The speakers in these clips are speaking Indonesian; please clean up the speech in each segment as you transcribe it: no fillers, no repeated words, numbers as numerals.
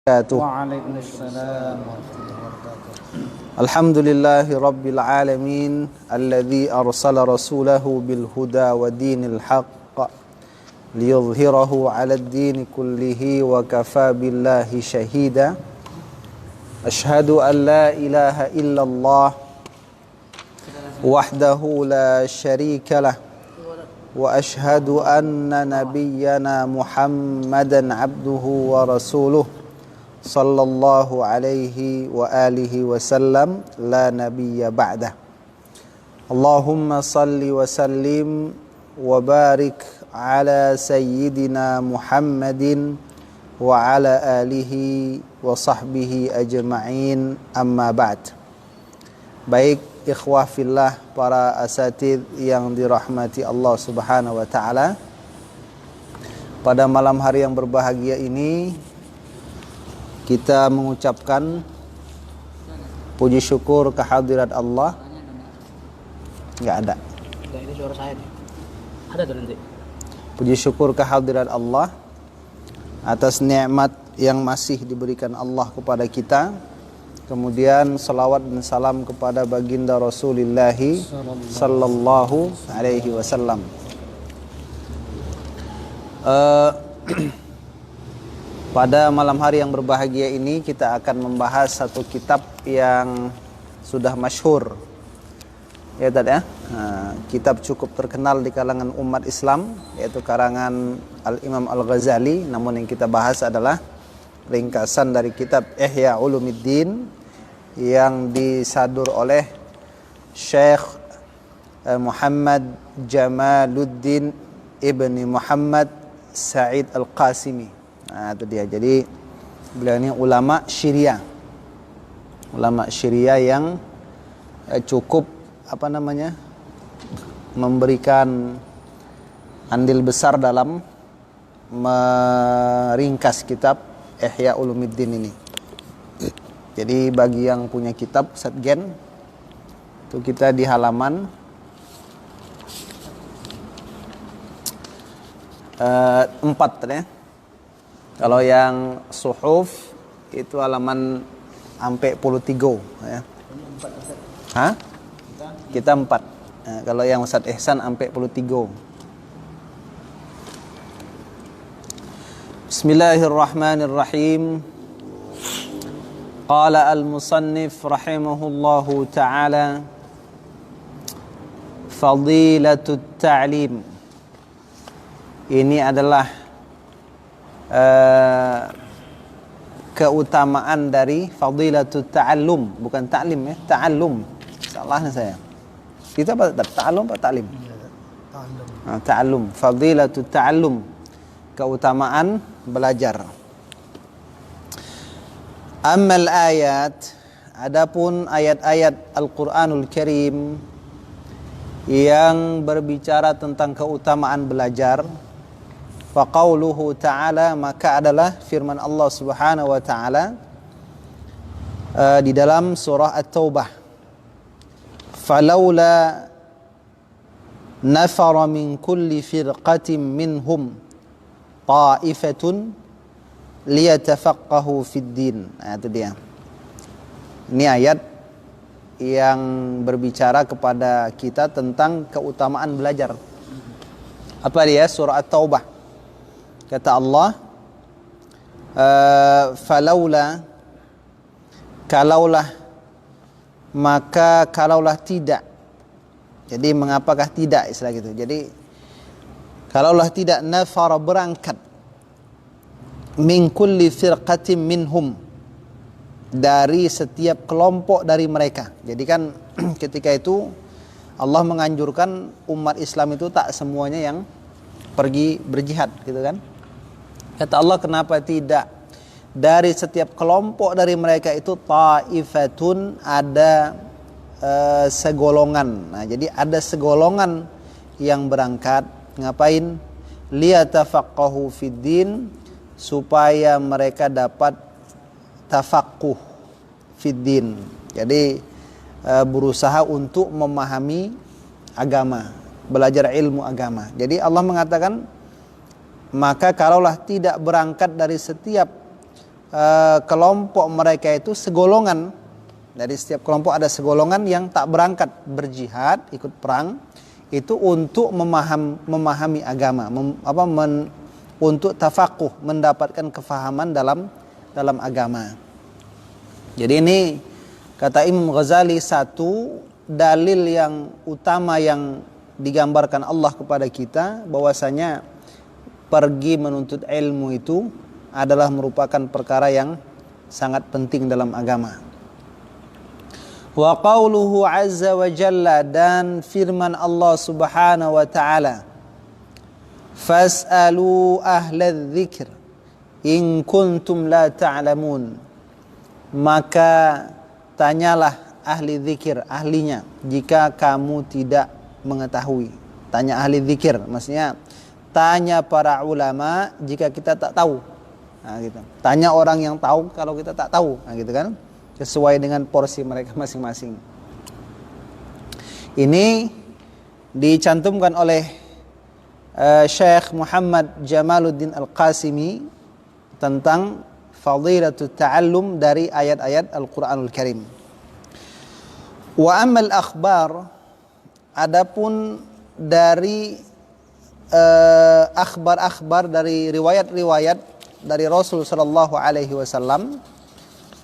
Waalaikumsalam warahmatullahi wabarakatuh. Alhamdulillahi rabbil alamin alladzi arsala rasulahu bil huda wa dinil haqq liyudhhirahu 'alad din kullihi wa kafa billahi shahida. Ashhadu an la ilaha illallah wahdahu la syarika lah wa ashhadu anna nabiyyana Muhammadan 'abduhu wa rasuluh sallallahu alaihi wa alihi wasallam la nabiyya ba'dah. Allahumma salli wa sallim wa barik ala sayyidina Muhammadin wa ala alihi wa sahbihi ajma'in, amma ba'd. Baik ikhwah fillah, para asatidz yang dirahmati Allah Subhanahu wa taala, pada malam hari yang berbahagia ini kita mengucapkan puji syukur kehadirat Allah. Enggak ada. Ini suara saya nih. Ada tuh nanti. Puji syukur kehadirat Allah atas nikmat yang masih diberikan Allah kepada kita. Kemudian salawat dan salam kepada baginda Rasulullah sallallahu alaihi wasallam. Pada malam hari yang berbahagia ini kita akan membahas satu kitab yang sudah masyhur, ya Tad ya. Kitab cukup terkenal di kalangan umat Islam, yaitu karangan Al-Imam Al-Ghazali. Namun yang kita bahas adalah ringkasan dari kitab Ihya Ulumuddin yang disadur oleh Syekh Muhammad Jamaluddin Ibni Muhammad Sa'id Al-Qasimi. Nah, itu dia. Jadi beliau ini ulama Syria yang cukup memberikan andil besar dalam meringkas kitab Ihya Ulumuddin ini. Jadi bagi yang punya kitab Satgen, itu kita di halaman 4 ya. Kalau yang suhuf itu halaman sampai 43 ya. Hah? Kita 4. Nah, kalau yang Ustaz Ihsan sampai 43. Bismillahirrahmanirrahim. Qala al-musannif rahimahullahu ta'ala, fadilatut ta'lim. Ini adalah keutamaan dari fadilatut ta'allum, bukan ta'lim ya, ta'allum. Salahnya saya. Kita apa? Ta'allum atau ta'lim? Ta'allum. Ta'allum, fadilatut ta'allum, keutamaan belajar. Ammal ayat, adapun ayat-ayat Al-Qur'anul Karim yang berbicara tentang keutamaan belajar, faqauluhu ta'ala, maka adalah firman Allah Subhanahu wa ta'ala di dalam surah At-Taubah, falaula nafara min kulli firqatin minhum ta'ifatun liyatafaqahu fid din. Nah, itu dia. Ini ayat yang berbicara kepada kita tentang keutamaan belajar. Apa dia? Surah At-Taubah. Kata Allah, falaula, kalaulah, maka kalaulah tidak. Jadi mengapakah tidak, istilah gitu. Jadi kalaulah tidak, nafara, berangkat, min kulli firqatin minhum, dari setiap kelompok dari mereka. Jadi kan ketika itu Allah menganjurkan umat Islam itu tak semuanya yang pergi berjihad, gitu kan. Kata Allah, kenapa tidak? Dari setiap kelompok dari mereka itu ta'ifatun, ada segolongan. Nah, jadi ada segolongan yang berangkat, ngapain? Liyatafaqahu fid din, supaya mereka dapat tafaqquh fid din. Jadi berusaha untuk memahami agama, belajar ilmu agama. Jadi Allah mengatakan, maka kalaulah tidak berangkat dari setiap kelompok mereka itu segolongan. Dari setiap kelompok ada segolongan yang tak berangkat berjihad, ikut perang, itu untuk memahami agama, untuk tafakuh, mendapatkan kefahaman dalam agama. Jadi ini kata Imam Ghazali, satu dalil yang utama yang digambarkan Allah kepada kita bahwasanya pergi menuntut ilmu itu adalah merupakan perkara yang sangat penting dalam agama. Wa qauluhu azza wa jalla, dan firman Allah subhanahu wa ta'ala, fas'alu ahla dzikr in kuntum la ta'lamun, maka tanyalah ahli zikir, ahlinya, jika kamu tidak mengetahui. Tanya ahli zikir, maksudnya tanya para ulama jika kita tak tahu. Nah, gitu. Tanya orang yang tahu kalau kita tak tahu, nah, gitu kan? Sesuai dengan porsi mereka masing-masing. Ini dicantumkan oleh Syekh Muhammad Jamaluddin Al-Qasimi tentang fadilatut ta'allum dari ayat-ayat Al-Qur'anul Karim. Wa ammal akhbar, adapun dari akhbar-akhbar dari riwayat-riwayat dari Rasul sallallahu alaihi wasallam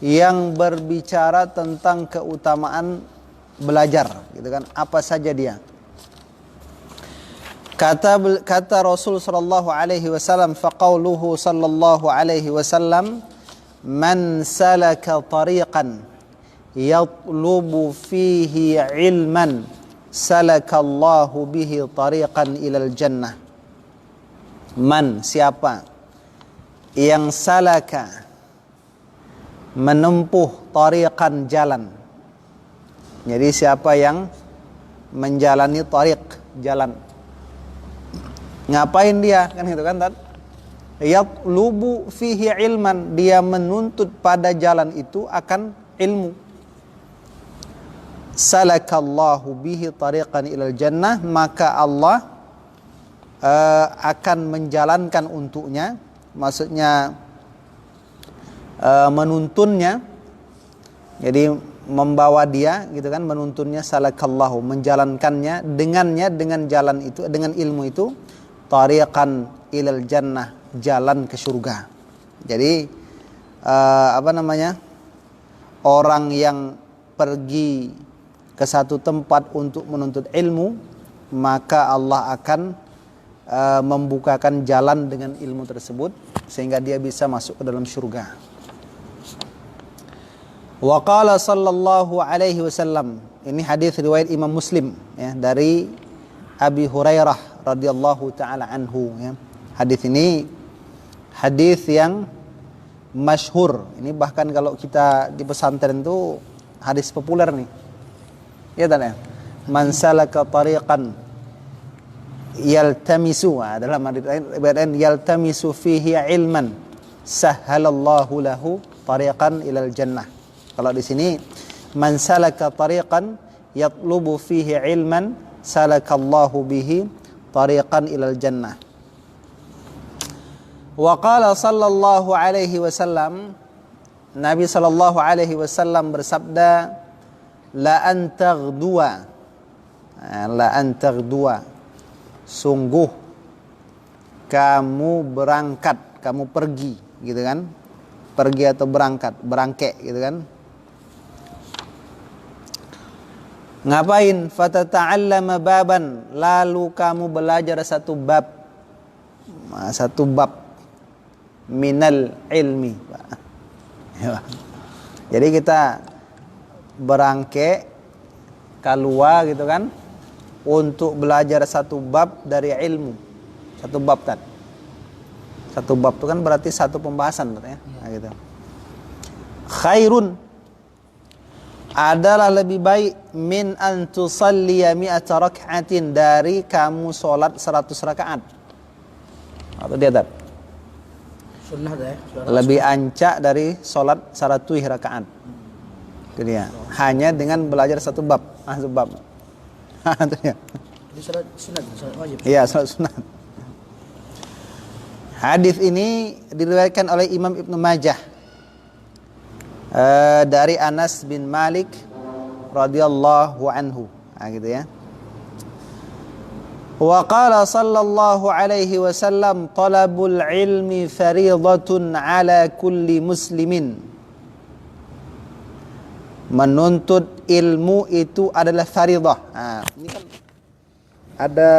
yang berbicara tentang keutamaan belajar, gitu kan? Apa saja dia? Kata Rasul sallallahu alaihi wasallam, faqauluhu sallallahu alaihi wasallam, man salaka tariqan yatlubu fihi ilman salakallahu bihi tariqan ilal jannah. Man, siapa yang salaka, menempuh, tariqan, jalan. Jadi siapa yang menjalani tariq, jalan. Ngapain dia? Kan gitu kan, Tad? Yatlubu fihi ilman, dia menuntut pada jalan itu akan ilmu. Salakallahu bihi tariqan ilal jannah, maka Allah akan menjalankan untuknya, maksudnya menuntunnya. Jadi membawa dia, gitu kan, menuntunnya, salakallahu, menjalankannya dengannya, dengan jalan itu, dengan ilmu itu, tariqan ilal jannah, jalan ke surga. Jadi orang yang pergi ke satu tempat untuk menuntut ilmu, maka Allah akan membukakan jalan dengan ilmu tersebut sehingga dia bisa masuk ke dalam surga. Wa qala sallallahu alaihi wasallam, ini hadis riwayat Imam Muslim, ya, dari Abi Hurairah radhiyallahu taala anhu, ya. Hadis ini hadis yang masyhur. Ini bahkan kalau kita di pesantren itu hadis populer nih. Ya kan, ya. Man salaka tariqan yaltamisu, dalam hadis lain yaltamisu fihi ilman sahhalallahu lahu tariqan ilal jannah. Kalau di sini man salaka tariqan yatlubu fihi ilman salakallahu bihi tariqan ilal jannah. Wa qala sallallahu alaihi wasallam, Nabi sallallahu alaihi wasallam bersabda, la an taghdua, sungguh kamu berangkat, kamu pergi, gitu kan? Pergi atau berangkat, berangke, gitu kan? Ngapain? Fatata'allama baban, lalu kamu belajar satu bab minal ilmi. Jadi kita berangke keluar, gitu kan, untuk belajar satu bab dari ilmu. Satu bab kan. Satu bab itu kan berarti satu pembahasan, ya. Nah, gitu. Khairun, adalah lebih baik, min an tusalliya mi'ata rak'atin, dari kamu sholat 100 rakaat. Atau dia tak? Sunnah dah, lebih ancak dari sholat 100 rakaat. Itu dia. Hanya dengan belajar satu bab. Satu bab. Itu dia. Itu salat sunat, salat wajib. Iya, salat sunat. Hadis ini diriwayatkan oleh Imam Ibnu Majah dari Anas bin Malik radhiyallahu anhu. Gitu ya. Wa qala sallallahu alaihi wasallam talabul ilmi fariidatun ala kulli muslimin. Menuntut ilmu itu adalah faridah. Ini kan ada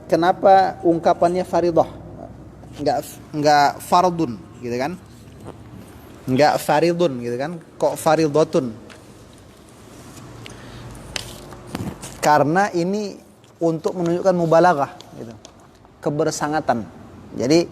kenapa ungkapannya faridah? Enggak fardun gitu kan? Enggak faridun gitu kan? Kok faridatun? Karena ini untuk menunjukkan mubalaghah gitu. Kebersangatan. Jadi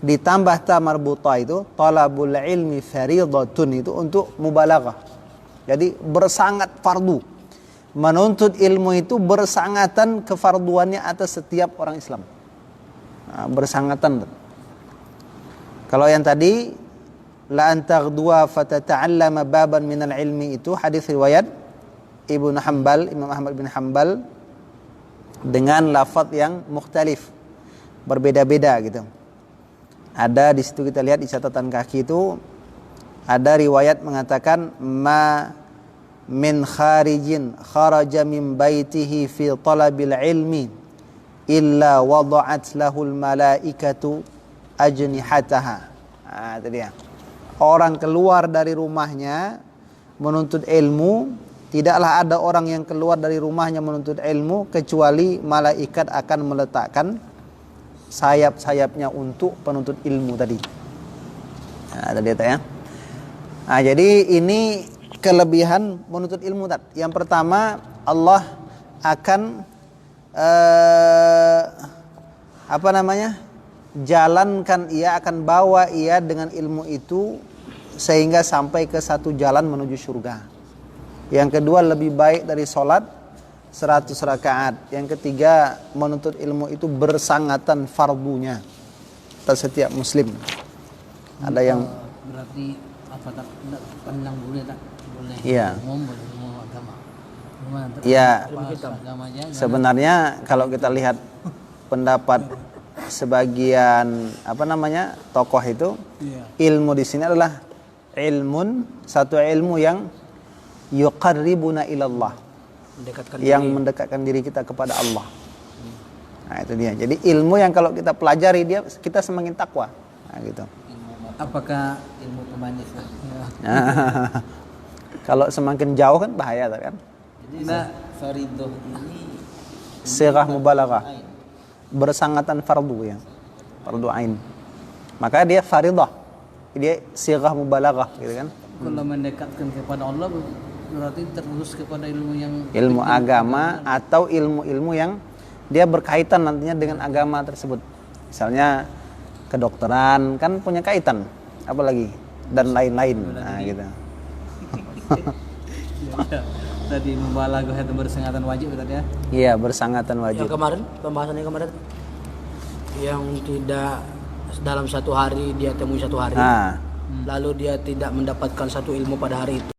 ditambah ta marbutah itu talabul ilmi faridatun itu untuk mubalaghah. Jadi bersangat fardu. Menuntut ilmu itu bersangatan kefarduannya atas setiap orang Islam. Bersangatan. Kalau yang tadi la antaghdua fatata'allama baban minal ilmi itu hadis riwayat Ibnu Hanbal, Imam Ahmad bin Hanbal dengan lafaz yang mukhtalif, berbeda-beda gitu. Ada di situ kita lihat di catatan kaki itu ada riwayat mengatakan ma min kharijin kharaja min baitihi fi talabil ilmi illa wada'at lahul malaikatu ajnihataha. Itu dia. Orang keluar dari rumahnya menuntut ilmu, tidaklah ada orang yang keluar dari rumahnya menuntut ilmu kecuali malaikat akan meletakkan sayap-sayapnya untuk penuntut ilmu tadi. Tadi ya. Jadi ini kelebihan menuntut ilmu tadi. Yang pertama, Allah akan jalankan ia, akan bawa ia dengan ilmu itu sehingga sampai ke satu jalan menuju surga. Yang kedua, lebih baik dari sholat 100 rakaat. Yang ketiga, menuntut ilmu itu bersangatan fardunya atas setiap muslim. Ada yang berarti apa tak pandang boleh tak boleh. Iya. Ngomong agama. Iya. Agamanya. Sebenarnya kalau kita lihat pendapat sebagian tokoh itu, ilmu di sini adalah satu ilmu yang yuqarribuna ilallah, mendekatkan diri kita kepada Allah. Itu dia. Jadi ilmu yang kalau kita pelajari kita semakin takwa. Gitu. Apakah ilmu pemanis? Kalau semakin jauh kan bahaya kan? Jadi faridah ini sirah mubalaghah. Bersangatan fardu ya. Fardu ain. Maka dia faridah. Dia sirah mubalaghah gitu kan? Kalau mendekatkan kepada Allah berarti terus kepada ilmu agama atau ilmu-ilmu yang dia berkaitan nantinya dengan agama tersebut. Misalnya kedokteran kan punya kaitan, apalagi dan lain-lain. Gitu. Tadi mubalaghah itu bersangatan wajib tadi ya? Iya, bersangatan wajib. Yang kemarin pembahasannya yang tidak dalam satu hari dia temui satu hari, lalu dia tidak mendapatkan satu ilmu pada hari itu.